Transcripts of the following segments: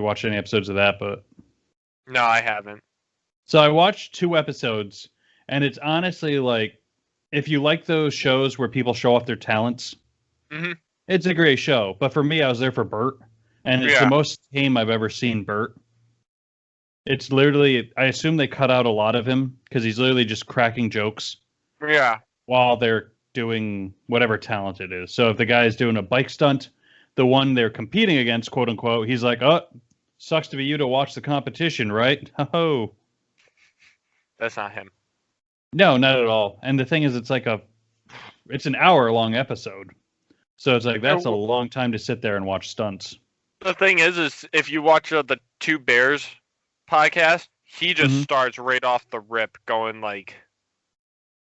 watched any episodes of that, but No, I haven't. so I watched 2 episodes, and it's honestly like, if you like those shows where people show off their talents, Mm-hmm. it's a great show. But for me, I was there for Bert, and it's the most tame I've ever seen Bert. It's literally, I assume they cut out a lot of him because he's literally just cracking jokes. Yeah. While they're doing whatever talent it is. So if the guy is doing a bike stunt, the one they're competing against, quote unquote, he's like, "Oh, sucks to be you to watch the competition, right?" Oh, that's not him. No, not at all. And the thing is, it's an hour-long episode, so it's like that's a long time to sit there and watch stunts. The thing is if you watch the Two Bears podcast, he just starts right off the rip going like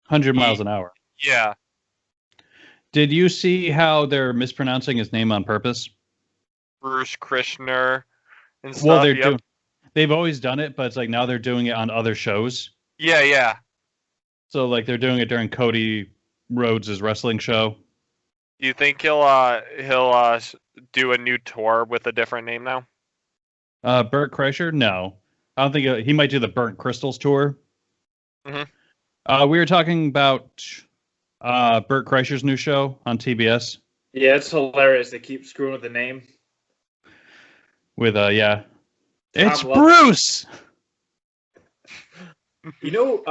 100 miles an hour. Yeah. Did you see how they're mispronouncing his name on purpose? Bruce Kreischer and stuff. Well, they've always done it, but it's like now they're doing it on other shows. Yeah. So like they're doing it during Cody Rhodes' wrestling show. Do you think he'll do a new tour with a different name now? Bert Kreischer? No. I don't think he might do the Burnt Crystals tour. Mm-hmm. We were talking about Bert Kreischer's new show on TBS. Yeah, it's hilarious. They keep screwing with the name. With it's Bruce. You know,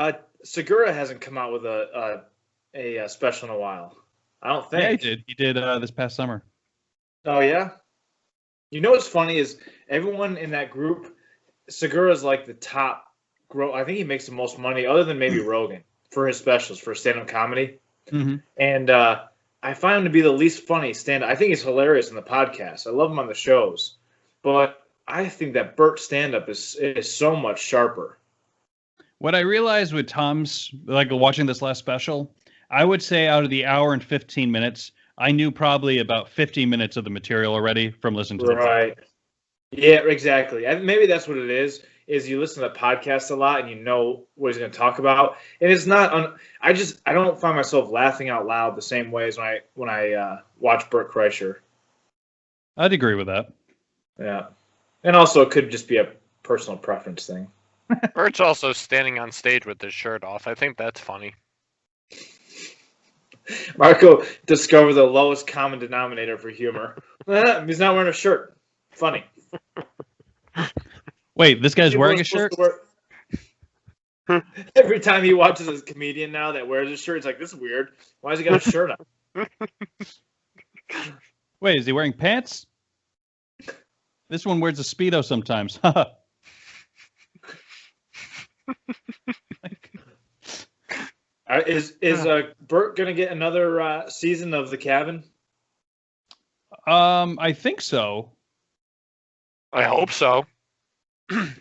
Segura hasn't come out with a special in a while. I don't think. Yeah, he did. He did this past summer. Oh yeah. You know what's funny is everyone in that group, Segura's like the top. I think he makes the most money, other than maybe Rogan, for his specials for stand-up comedy. Mm-hmm. And I find him to be the least funny stand-up. I think he's hilarious in the podcast. I love him on the shows, but I think that Bert stand-up is so much sharper. What I realized with Tom's, like watching this last special, I would say out of the hour and 15 minutes, I knew probably about 15 minutes of the material already from listening to the podcast. Yeah, exactly. Maybe that's what it is you listen to the podcast a lot and you know what he's going to talk about. And it's not I don't find myself laughing out loud the same way as when I watch Bert Kreischer. I'd agree with that. Yeah. And also it could just be a personal preference thing. Bert's also standing on stage with his shirt off. I think that's funny. Marco discovered the lowest common denominator for humor. He's not wearing a shirt. Funny. Wait, this guy's wearing a shirt? Every time he watches a comedian now that wears a shirt, it's like, this is weird. Why has he got a shirt on? Wait, is he wearing pants? This one wears a Speedo sometimes. Is Bert going to get another season of The Cabin? I think so. I hope so.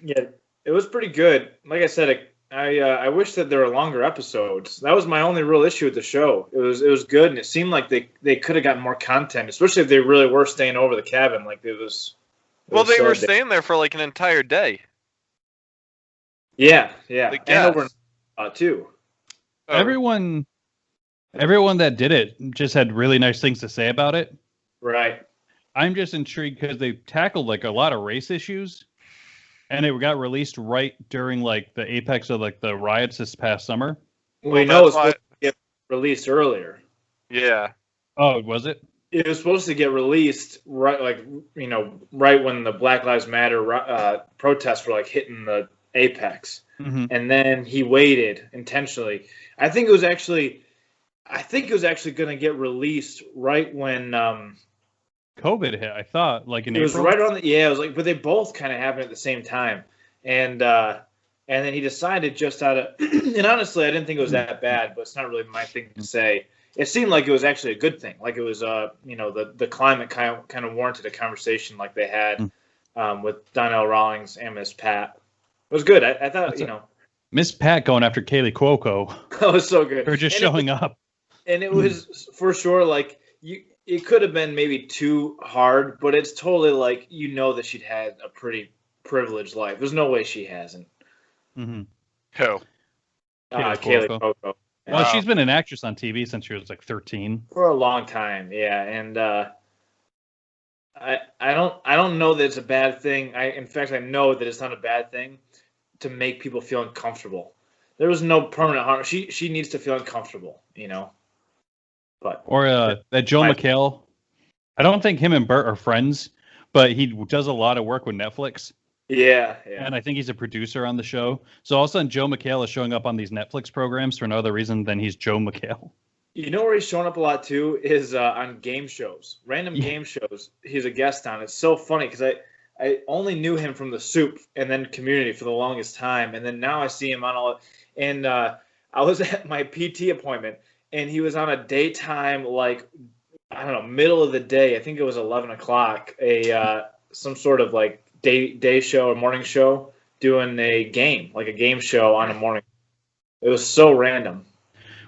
Yeah, it was pretty good. Like I said, I wish that there were longer episodes. That was my only real issue with the show. It was good, and it seemed like they could have gotten more content, especially if they really were staying over the cabin. Like it was. Well, they were staying there for like an entire day. Yeah, and over too. Oh. Everyone that did it just had really nice things to say about it. Right. I'm just intrigued because they tackled like a lot of race issues, and it got released right during like the apex of like the riots this past summer. We know it's supposed to get released earlier. Yeah. Oh, was it? It was supposed to get released right, like right when the Black Lives Matter protests were like hitting the apex, and then he waited intentionally. I think it was actually going to get released right when COVID hit. I thought like in April. It was right on the it was like, but they both kind of happened at the same time, and then he decided just out of and honestly, I didn't think it was that bad, but it's not really my thing to say. It seemed like it was actually a good thing. Like it was, the climate kind of warranted a conversation like they had with Donnell Rawlings and Miss Pat. It was good. I thought, Miss Pat going after Kaylee Cuoco. That was so good. Or just showing up. And it was for sure like it could have been maybe too hard, but it's totally like that she'd had a pretty privileged life. There's no way she hasn't. Mm-hmm. Who? Kaylee Cuoco. Well, she's been an actress on TV since she was like 13. For a long time, yeah. And I don't know that it's a bad thing. In fact, I know that it's not a bad thing to make people feel uncomfortable. There was no permanent harm. She needs to feel uncomfortable, But that Joe McHale. I don't think him and Bert are friends, but he does a lot of work with Netflix. Yeah. And I think he's a producer on the show. So all of a sudden, Joe McHale is showing up on these Netflix programs for no other reason than he's Joe McHale. You know where he's showing up a lot too is on game shows, random game shows. He's a guest on. It's so funny because I only knew him from The Soup and then Community for the longest time, and then now I see him on all. And I was at my PT appointment, and he was on a daytime, like, I don't know, middle of the day. I think it was 11 o'clock. Some sort of like day show or morning show doing a game show on a morning. It was so random.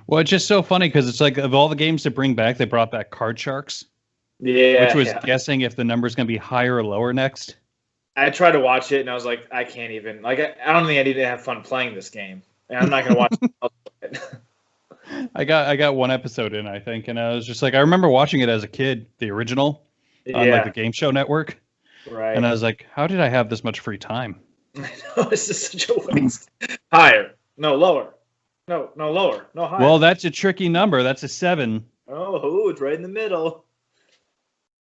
Well, it's just so funny because it's like of all the games to bring back, they brought back Card Sharks. Yeah. Which was guessing if the number's going to be higher or lower next. I tried to watch it and I was like, I can't even. Like, I don't think I need to have fun playing this game. And I'm not going to watch it. I got one episode in, I think, and I was just like, I remember watching it as a kid, the original, on like the Game Show Network. Right. And I was like, how did I have this much free time? I know, this is such a waste. Higher. No, lower. No, lower. No, higher. Well, that's a tricky number. That's a 7. Oh, it's right in the middle.